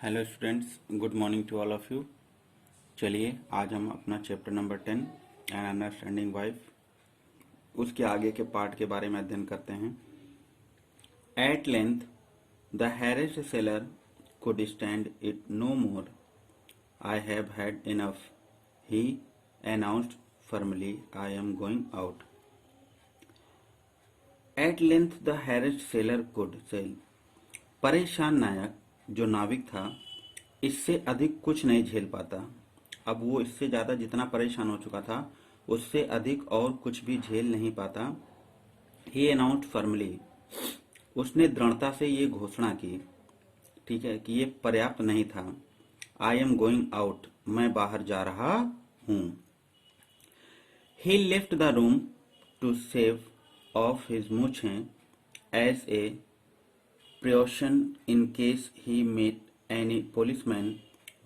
Hello students, good morning to all of you. चलिए आज हम अपना chapter number 10 and understanding wife उसके आगे के पार्ट के बारे में अध्ययन करते हैं। At length the harassed sailor could stand it no more. I have had enough, he announced firmly. I am going out. At length the harassed sailor could sail. परेशान नायक जो नाविक था इससे अधिक कुछ नहीं झेल पाता। अब वो इससे ज्यादा जितना परेशान हो चुका था उससे अधिक और कुछ भी झेल नहीं पाता। ही अनाउंस्ड फर्मली, उसने दृढ़ता से ये घोषणा की, ठीक है, कि ये पर्याप्त नहीं था। आई एम गोइंग आउट, मैं बाहर जा रहा हूं। He left the room to shave off his मूछें as a precaution in case he met any policeman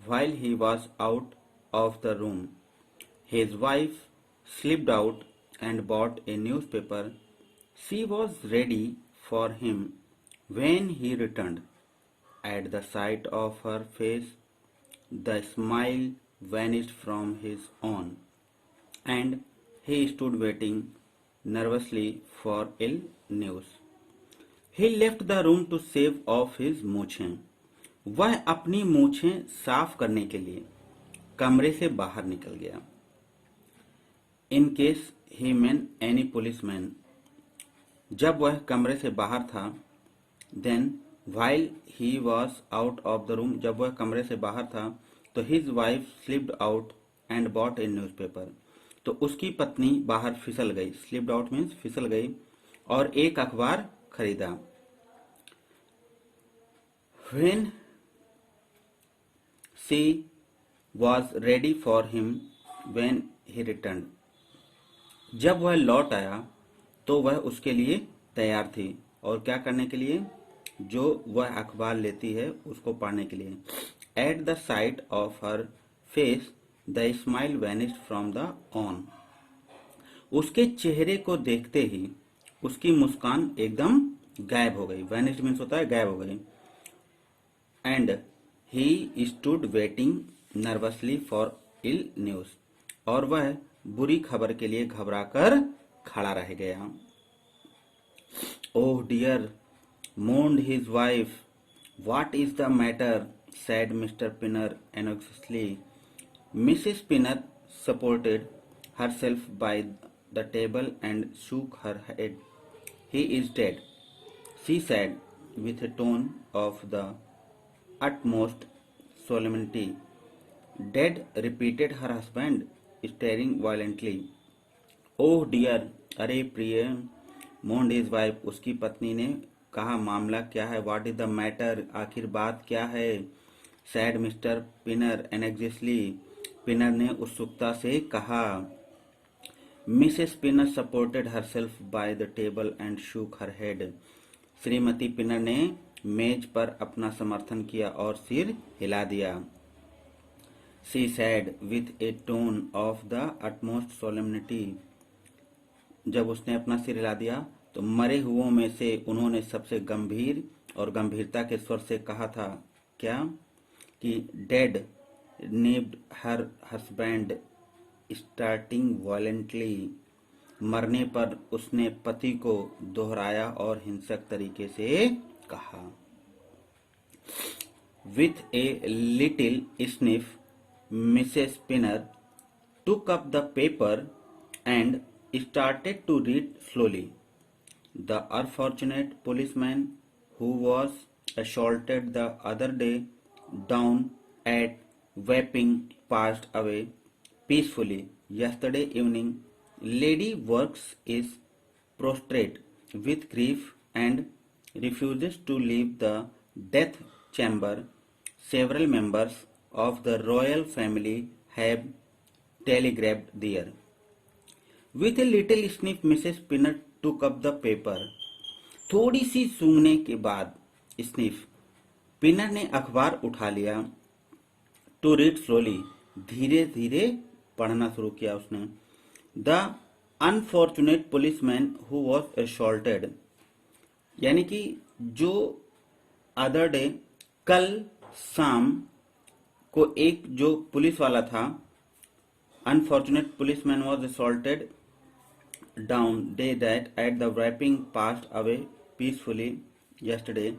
while he was out of the room. His wife slipped out and bought a newspaper. She was ready for him when he returned. At the sight of her face, the smile vanished from his own, and he stood waiting nervously for ill news. He left the room to save off his मूछें। वह अपनी मूछें साफ करने के लिए कमरे से बाहर निकल गया। In case he men any policeman, जब वह कमरे से बाहर था। Then while he was out of the room, जब वह कमरे से बाहर था तो his wife slipped out and bought a newspaper, तो उसकी पत्नी बाहर फिसल गई। स्लिप्ड आउट मीन्स फिसल गई और एक अखबार खरीदा। When she was ready for him when he returned, जब वह लौट आया तो वह उसके लिए तैयार थी। और क्या करने के लिए? जो वह अखबार लेती है उसको पढ़ने के लिए। At the sight of her face, the smile vanished from the on. उसके चेहरे को देखते ही उसकी मुस्कान एकदम गायब हो गई। वैनिश्ड मीन्स होता है गायब हो गई। And he stood waiting nervously for ill news, और वह बुरी खबर के लिए घबराकर खड़ा रह गया। Oh dear, mourned his wife. What is the matter? said Mr. Pinner anxiously. Mrs. Pinner supported herself by the table and shook her head. He is dead, she said with a tone of the utmost solemnity. Dead, repeated her husband, staring violently. Oh dear, अरे प्रिय, mourned his wife, उसकी पत्नी ने कहा, मामला क्या है? What is the matter? आखिर बात क्या है? said Mr. Pinner anxiously. पिनर ने उत्सुकता से कहा। Mrs. Pinner supported herself by the table and shook her head. Shrimati पिनर ने मेज पर अपना समर्थन किया और सिर हिला दिया। She said with a tone of the utmost solemnity. जब उसने अपना सिर हिला दिया तो मरे हुओं में से उन्होंने सबसे गंभीर और गंभीरता के स्वर से कहा था, क्या? कि dead nabbed her husband starting violently, मरने पर उसने पति को दोहराया और हिंसक तरीके से कहा। With a little sniff Mrs paneer took up the paper and started to read slowly. The unfortunate policeman who was assaulted the other day down at Wapping passed away peacefully yesterday evening. Lady Works is prostrate with grief and refuses to leave the death chamber. Several members of the royal family have telegraphed there. With a little sniff, Mrs. Pinner took up the paper. थोड़ी सी सूंघने के बाद sniff, पिनर ने अखबार उठा लिया। To read slowly, धीरे धीरे पढ़ना शुरू किया उसने। The unfortunate policeman who was assaulted, यानी कि जो अदर डे, कल शाम को एक जो पुलिस वाला था, unfortunate policeman was assaulted down day that at the rapping passed away peacefully yesterday.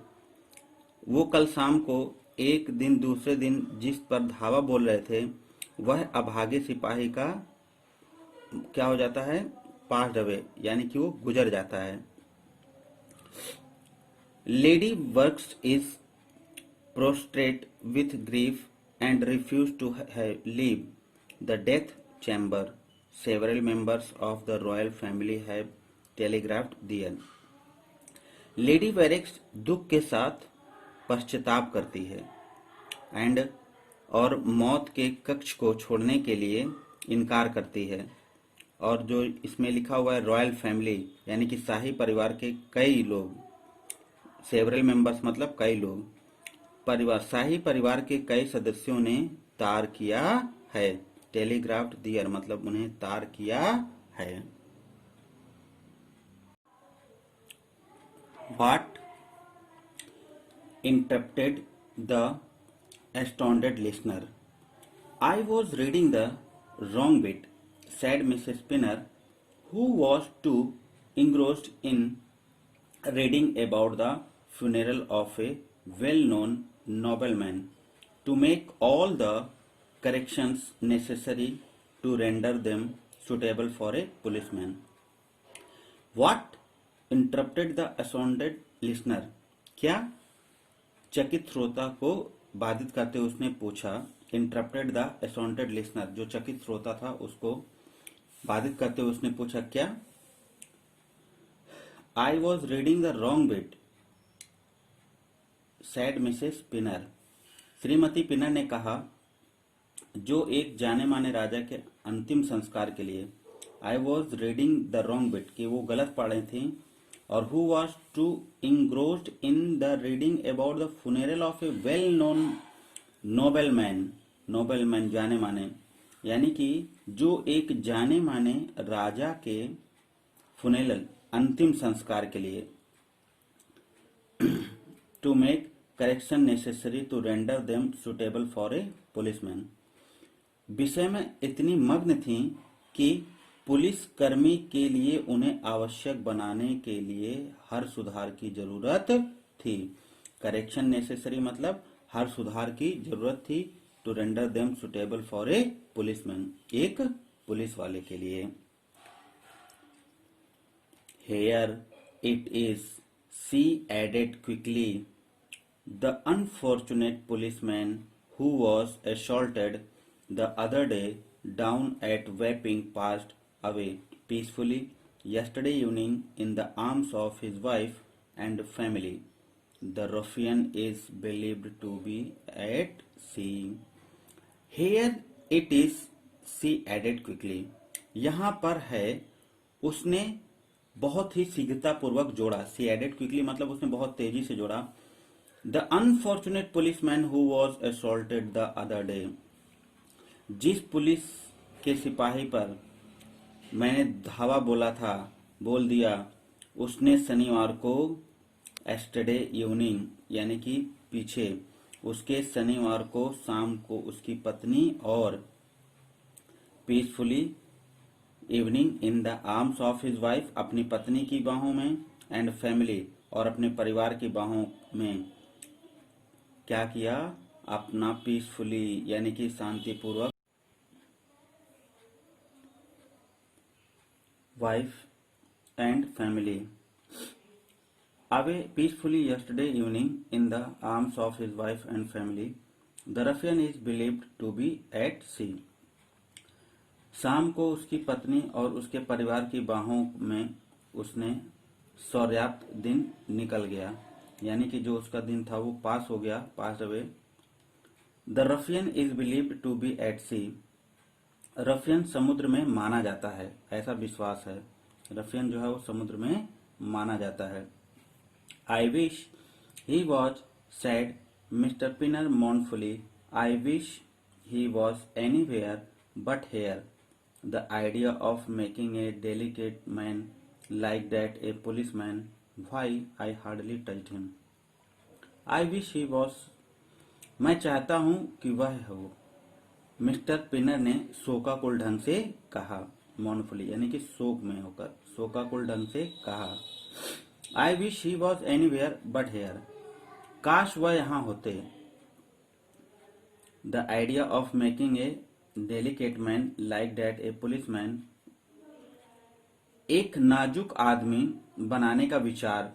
वो कल शाम को एक दिन दूसरे दिन जिस पर धावा बोल रहे थे वह अभागे सिपाही का क्या हो जाता है, पास्ट अवे, यानी कि वो गुजर जाता है। Lady works is prostrate with grief and refused to leave the death chamber. Several members of the royal family have telegraphed there. Lady Verex दुख के साथ पश्चाताप करती है एंड और मौत के कक्ष को छोड़ने के लिए इनकार करती है। और जो इसमें लिखा हुआ है रॉयल फैमिली, यानी कि शाही परिवार के कई लोग, सेवरल मेंबर्स मतलब कई लोग, परिवार शाही परिवार के कई सदस्यों ने तार किया है। टेलीग्राफ्ड दियर मतलब उन्हें तार किया है। What interrupted the astounded listener? I was reading the wrong bit, said Mrs. Spinner, who was too engrossed in reading about the funeral of a well-known nobleman to make all the corrections necessary to render them suitable for a policeman. What interrupted the astounded listener? क्या चकित श्रोता को बाधित करते उसने पूछा। Interrupted the astounded listener, जो चकित श्रोता था उसको बाधित करते उसने पूछा क्या। I was reading the wrong bit, said Mrs. Pinner. Shrimati पिनर ने कहा, जो एक जाने माने राजा के अंतिम संस्कार के लिए। I was reading the wrong bit, कि वो गलत पढ़ रही थी। और who was too engrossed in the reading about the funeral of a well known nobleman. Nobleman जाने माने, यानी कि जो एक जाने माने राजा के funeral अंतिम संस्कार के लिए। To make correction necessary to render them suitable for a policeman. विषय में इतनी मग्न थी कि पुलिस कर्मी के लिए उन्हें आवश्यक बनाने के लिए हर सुधार की जरूरत थी। करेक्शन नेसेसरी मतलब हर सुधार की जरूरत थी। To render them suitable for a policeman, एक पुलिस वाले के लिए। Here it is, she added quickly. The unfortunate policeman who was assaulted the other day down at Wapping passed away peacefully yesterday evening in the arms of his wife and family. The ruffian is believed to be at sea. Here it is, she added quickly. यहाँ पर है, उसने बहुत ही शीघ्रता पूर्वक जोड़ा। सी added quickly मतलब उसने बहुत तेजी से जोड़ा। The unfortunate policeman who was assaulted the other day, जिस पुलिस के सिपाही पर मैंने धावा बोल दिया, उसने शनिवार को एस्टरडे इवनिंग यानी कि पीछे, उसके शनिवार को शाम को उसकी पत्नी और peacefully evening in the arms of his wife, अपनी पत्नी की बाहों में, एंड फैमिली और अपने परिवार की बाहों में क्या किया, अपना पीसफुली यानी कि शांतिपूर्वक wife and family away peacefully yesterday evening in the arms of his wife and family. The ruffian is believed to be at sea. शाम को उसकी पत्नी और उसके परिवार की बाहों में उसने सौर्याप्त दिन निकल गया, यानी कि जो उसका दिन था वो पास हो गया, pass away. The ruffian is believed to be at sea. Ruffian समुद्र में माना जाता है, ऐसा विश्वास है। रफियन जो है वो समुद्र में माना जाता है। I wish he was sad mister paneer mournfully. I wish he was anywhere but here. The idea of making a delicate man like that a policeman, why, I hardly touched him. I wish he was मैं चाहता हूं कि वह हो, mister पिनर ने शोकाकुल ढंग से कहा। मौनफुली यानी कि शोक में होकर शोकाकुल ढंग से कहा। I wish he was anywhere but here, काश वह यहाँ होते। The idea of making a delicate man like that A policeman, एक नाजुक आदमी बनाने का विचार,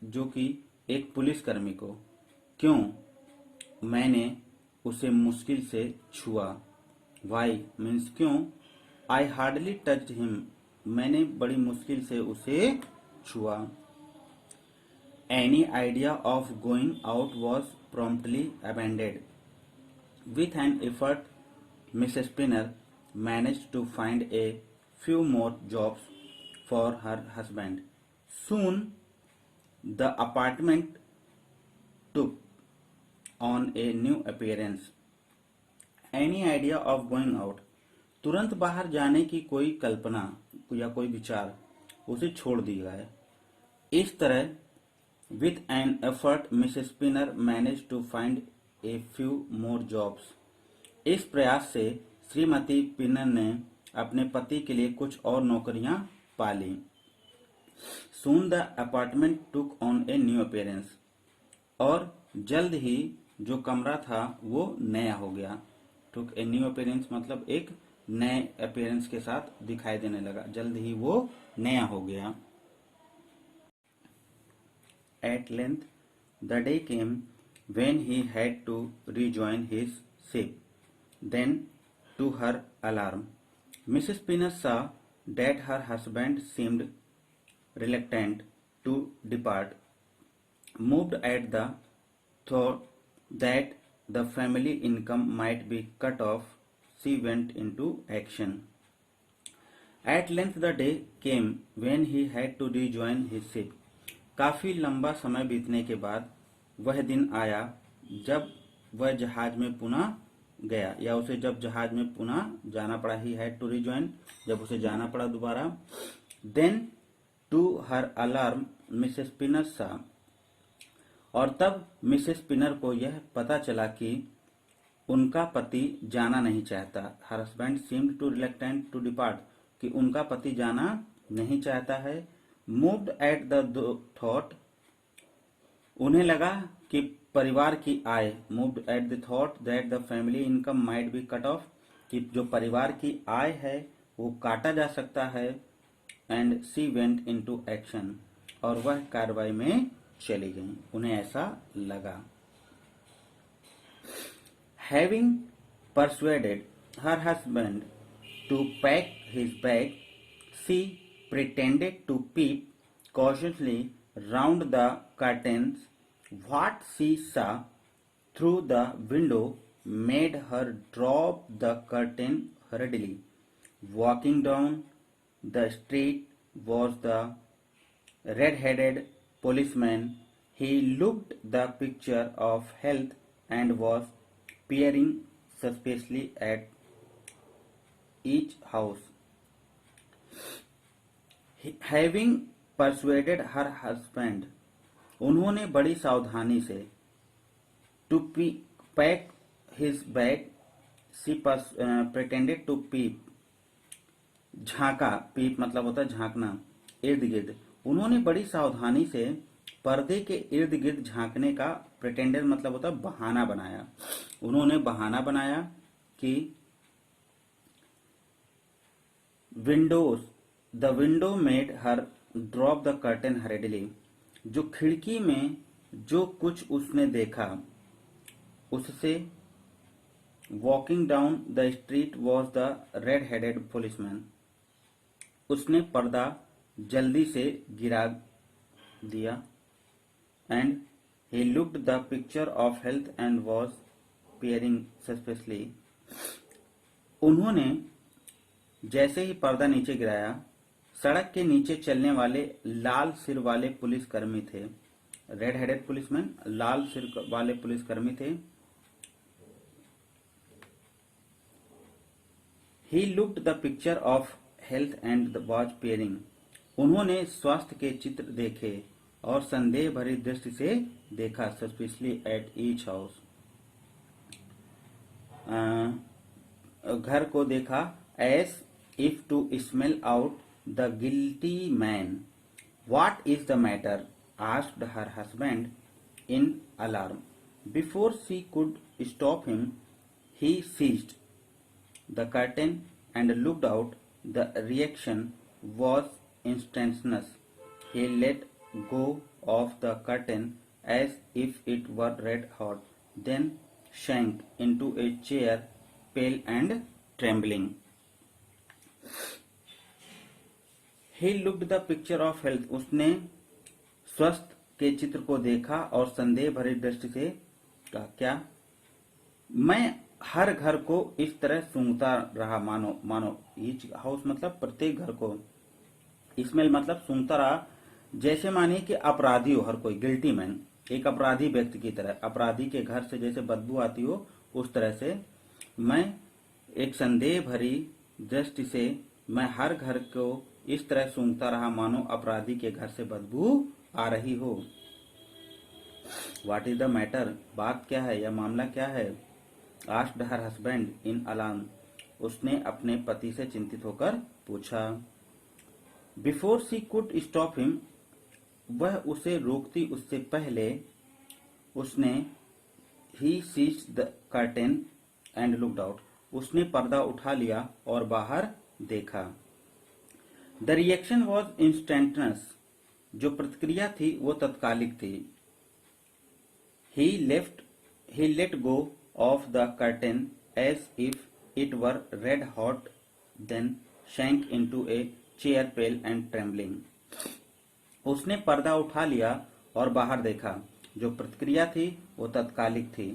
जो कि एक पुलिसकर्मी को, क्यों, मैंने उसे मुश्किल से छुआ। वाई मीन्स क्यों। आई हार्डली टच्ड हिम, मैंने बड़ी मुश्किल से उसे छुआ। Any idea of going out was promptly abandoned. With an effort, Mrs. Pinner managed to find a few more jobs for her husband. Soon, the apartment took on a new appearance. Any idea of going out? तुरंत बाहर जाने की कोई कल्पना या कोई विचार उसे छोड़ दिया है। इस तरह with an effort Mrs. Spinner managed to find a few more jobs. इस प्रयास से श्रीमती पिनर ने अपने पति के लिए कुछ और नौकरियां पा ली। Soon the apartment took on a new appearance. और जल्द ही जो कमरा था वो नया हो गया। took a new appearance मतलब एक नए अपीयरेंस के साथ दिखाई देने लगा, जल्द ही वो नया हो गया। At length, the day came when he had to rejoin his ship. Then, to her alarm, Mrs. Pinner saw that her husband seemed reluctant to depart. Moved at the thought that the family income might be cut off, she went into action. At length the day came when he had to rejoin his ship. काफी लंबा समय बीतने के बाद वह दिन आया जब वह जहाज में पुनः गया, या उसे जब जहाज में पुनः जाना पड़ा। ही हैड टू रिजॉइन, जब उसे जाना पड़ा दोबारा। Then to her alarm Mrs Pinner saw, और तब मिसेस पिनर को यह पता चला कि उनका पति जाना नहीं चाहता। Her husband seemed to reluctant to depart, कि उनका पति जाना नहीं चाहता है। मूव्ड एट द थॉट, उन्हें लगा कि परिवार की आय, moved at the thought that the family income might be cut off, कि जो परिवार की आय है वो काटा जा सकता है। And she went into action, और वह कार्रवाई में चली गई, उन्हें ऐसा लगा। Having persuaded her husband to pack his bag, she pretended to peep cautiously round the curtains. What she saw through the window made her drop the curtain hurriedly. Walking down the street was the red-headed policeman. He looked the picture of health and was peering suspiciously at each house. Having persuaded her husband, उन्होंने बड़ी सावधानी से to pack his bag, she pretended to peep, झांका, peep मतलब होता है झांकना, इर्द गिर्द। उन्होंने बड़ी सावधानी से पर्दे के इर्द गिर्द झांकने का pretended मतलब होता है बहाना बनाया। उन्होंने बहाना बनाया कि The window made her drop the curtain hurriedly. जो खिड़की में जो कुछ उसने देखा उससे, walking down the street was the red-headed policeman. उसने पर्दा जल्दी से गिरा दिया। And he looked the picture of health and was peering suspiciously. उन्होंने जैसे ही पर्दा नीचे गिराया, सड़क के नीचे चलने वाले लाल सिर वाले पुलिसकर्मी थे। रेड हेडेड पुलिसमैन, लाल सिर वाले पुलिसकर्मी थे। He looked the picture of health and was peering. उन्होंने स्वास्थ्य के चित्र देखे और संदेह भरी दृष्टि से देखा। Suspiciously at each house. घर को देखा, as if to smell out the guilty man. What is the matter? Asked her husband in alarm. Before she could stop him, he seized the curtain and looked out. The reaction was instantaneous. He let go of the curtain as if it were red hot, then sank into a chair, pale and trembling. He looked the picture of health. उसने स्वस्थ के चित्र को देखा और संदेह भरी दृष्टि से कहा, क्या? मैं हर घर को इस तरह सूंघता रहा, मानो ईच हाउस मतलब प्रत्येक घर को, स्मेल मतलब सूंघता रहा, जैसे मानिए कि अपराधी हो हर कोई, गिल्टी मैन, एक अपराधी व्यक्ति की तरह, अपराधी के घर से जैसे बदबू आती हो उस तरह से मैं एक संदेह भरी दृष्टि से मैं हर घर को इस तरह सूंघता रहा मानो अपराधी के घर से बदबू आ रही हो. What is the matter? बात क्या है या मामला क्या है? Asked her husband in alarm. उसने अपने पति से चिंतित होकर पूछा. Before she could stop him, वह उसे रोकती उससे पहले उसने ही seized the curtain and looked out. उसने पर्दा उठा लिया और बाहर देखा. The reaction was instantaneous. जो प्रतिक्रिया थी वो तत्कालिक थी. He let go of the curtain as if it were red hot, then sank into a chair, pale and trembling. उसने पर्दा उठा लिया और बाहर देखा. जो प्रतिक्रिया थी वो तत्कालिक थी.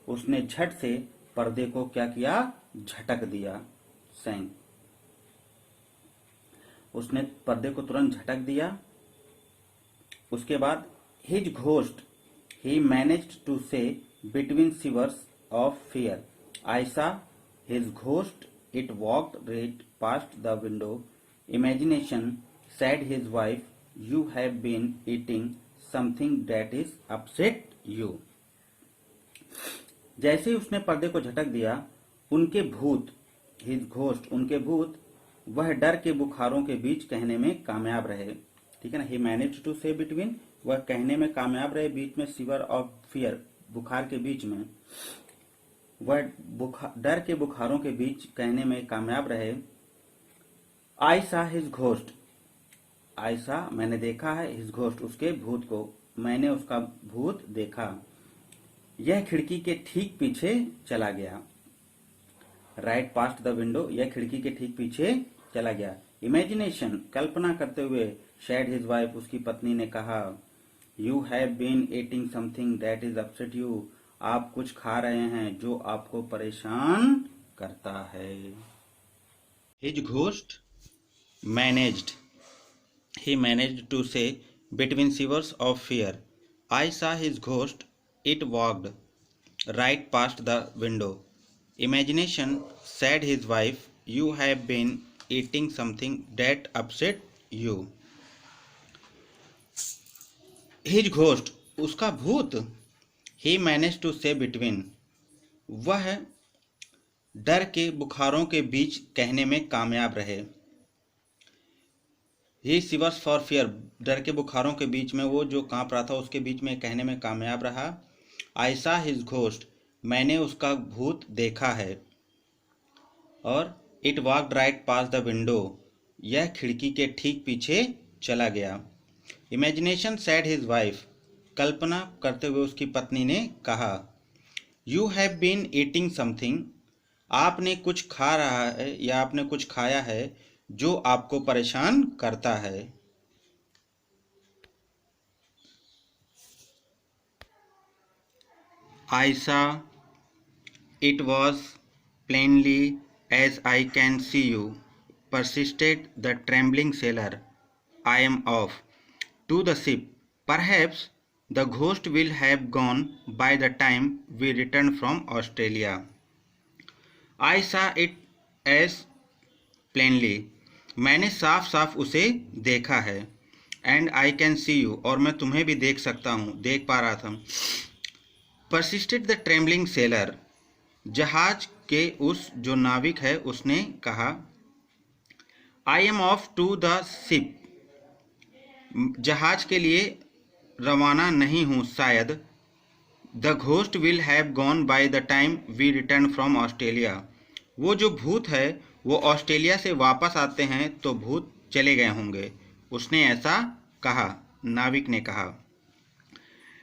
उसने झट से पर्दे को क्या किया? झटक दिया. सैंक. उसने पर्दे को तुरंत झटक दिया. उसके बाद his ghost, he managed to say between shivers of fear. I saw his ghost. It walked right past the window. Imagination, said his wife, you have been eating something that is upset you. जैसे ही उसने पर्दे को झटक दिया, उनके भूत, his ghost, उनके भूत, वह डर के बुखारों के बीच कहने में कामयाब रहे. ठीक है ना? He managed to say between, वह कहने में कामयाब रहे, बीच में शिवर ऑफ फियर, बुखार के बीच में, वह डर के बुखारों के बीच कहने में कामयाब रहे. आई सा हिज घोस्ट. आई सा मैंने देखा है, हिज घोस्ट उसके भूत को, मैंने उसका भूत देखा. यह खिड़की के ठीक पीछे चला गया. राइट पास्ट द विंडो, यह खिड़की के ठीक पीछे चला गया. इमेजिनेशन, कल्पना करते हुए, शेड हिज वाइफ, उसकी पत्नी ने कहा, you have been eating something that is upset you. आप कुछ खा रहे हैं जो आपको परेशान करता है. His ghost managed, he managed to say between shivers of fear. I saw his ghost. It walked right past the window. Imagination, said his wife, you have been eating something that upset you. His ghost, उसका भूत. He managed to say between, वह डर के बुखारों के बीच कहने में कामयाब रहे. ही शिवर्स फॉर फियर, डर के बुखारों के बीच में वो जो कांप रहा था उसके बीच में कहने में कामयाब रहा. आई सा हिज घोस्ट, मैंने उसका भूत देखा है. और it walked right past the window, यह खिड़की के ठीक पीछे चला गया. इमेजिनेशन, सैड हिज वाइफ, कल्पना करते हुए उसकी पत्नी ने कहा, you have been eating something, आपने कुछ खा रहा है या आपने कुछ खाया है जो आपको परेशान करता है. I saw it was plainly as I can see you, persisted the trembling sailor. I am off to the ship. Perhaps the ghost will have gone by the time we return from Australia. I saw it as plainly. मैंने साफ साफ उसे देखा है. And I can see you, और मैं तुम्हें भी देख सकता हूँ, देख पा रहा था. Persisted the trembling sailor, जहाज के उस जो नाविक है उसने कहा, I am off to the ship, जहाज के लिए रवाना नहीं हूँ शायद। The ghost will have gone by the time we return from Australia, वो जो भूत है वो ऑस्ट्रेलिया से वापस आते हैं तो भूत चले गए होंगे, उसने ऐसा कहा, नाविक ने कहा।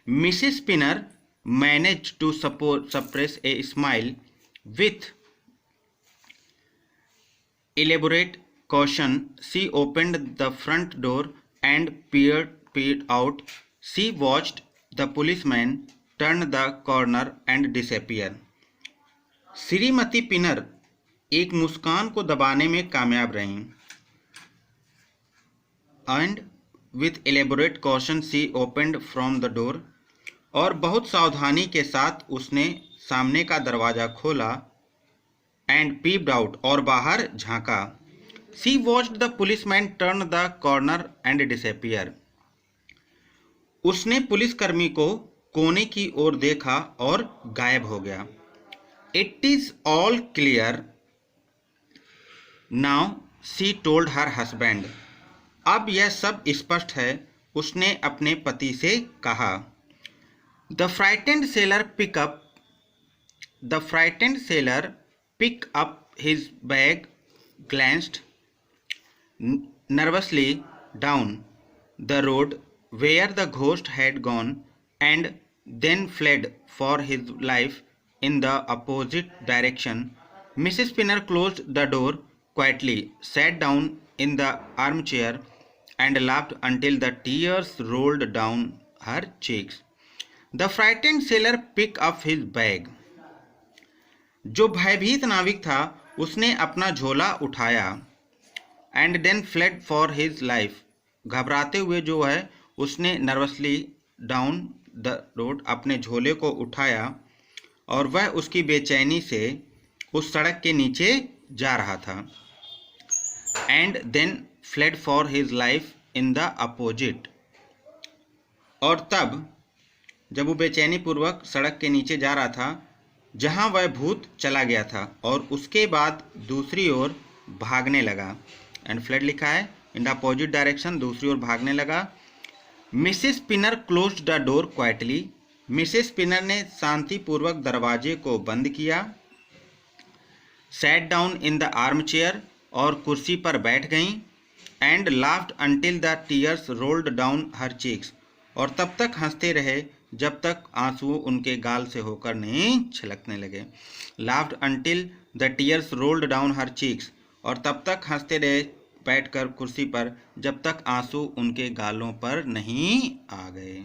Mrs Spinner manage to suppress a smile with elaborate caution. She opened the front door and peered out. She watched the policeman turn the corner and disappear. श्रीमती पिनर एक मुस्कान को दबाने में कामयाब रहीं। And with elaborate caution she opened from the door. और बहुत सावधानी के साथ उसने सामने का दरवाज़ा खोला। And peeped out, और बाहर झांका। She watched the policeman turn the corner and disappear. उसने पुलिसकर्मी को कोने की ओर देखा और गायब हो गया। It is all clear now, she told her husband. अब यह सब स्पष्ट है, उसने अपने पति से कहा। The frightened sailor picked up his bag, glanced nervously down the road where the ghost had gone, and then fled for his life in the opposite direction. Mrs. Spinner closed the door quietly, sat down in the armchair, and laughed until the tears rolled down her cheeks. The frightened sailor picked up his bag. जो भयभीत नाविक था उसने अपना झोला उठाया। And then fled for his life, घबराते हुए जो है उसने नर्वसली डाउन द रोड, अपने झोले को उठाया और वह उसकी बेचैनी से उस सड़क के नीचे जा रहा था। And then fled for his life in the opposite, और तब जब वो बेचैनी पूर्वक सड़क के नीचे जा रहा था जहां वह भूत चला गया था, और उसके बाद दूसरी ओर भागने लगा। एंड फ्लेड लिखा है इन द अपोजिट डायरेक्शन, दूसरी ओर भागने लगा। Mrs spinner closed the door quietly, Mrs spinner ने शांतिपूर्वक दरवाजे को बंद किया। Sat down in the arm chair, और कुर्सी पर बैठ गईं। And laughed until the tears rolled down her cheeks, और तब तक हंसते रहे जब तक आंसू उनके गाल से होकर नहीं छलकने लगे। Laughed until the tears rolled down her cheeks, और तब तक हंसते रहे बैठकर कुर्सी पर जब तक आंसू उनके गालों पर नहीं आ गए।